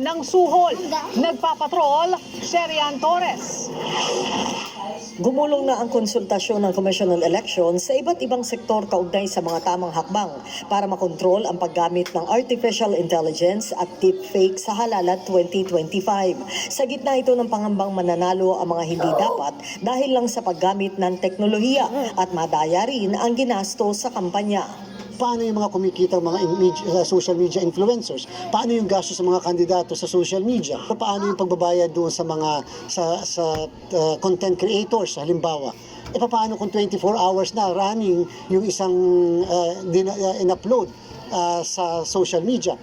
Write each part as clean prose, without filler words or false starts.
ng suhol. Nagpapatrol, Sherian Torres. Gumulong na ang konsultasyon ng Commission on Elections sa iba't ibang sektor kaugnay sa mga tamang hakbang para makontrol ang paggamit ng artificial intelligence at deepfake sa halalan 2025. Sa gitna ito ng pangambang mananalo ang mga hindi dapat dahil lang sa paggamit ng teknolohiya at madaya rin ang ginastos sa kampanya. Paano yung mga kumikita social media influencers? Paano yung gasto sa mga kandidato sa social media? Paano yung pagbabayad doon sa mga content creators halimbawa? Paano kung 24 hours na running yung isang in-upload sa social media?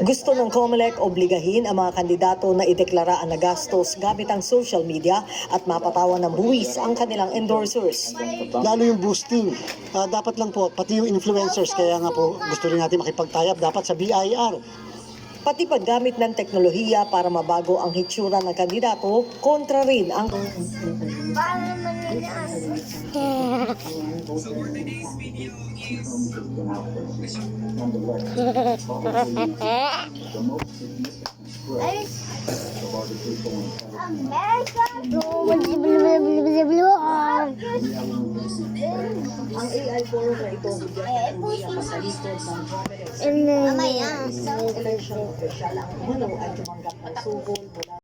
Gusto ng COMELEC obligahin ang mga kandidato na ideklara ang nagastos gamit ang social media at mapatawan ng buwis ang kanilang endorsers. Lalo yung boosting. Dapat lang po, pati yung influencers, kaya nga po gusto rin natin makipagtayap dapat sa BIR. Pati paggamit ng teknolohiya para mabago ang hitsura ng kandidato, kontra rin ang... Ang AI forum na ito, bigyan ng kasalistod ng COMELEC. Election official ang umano ay tumanggap ng suhol mula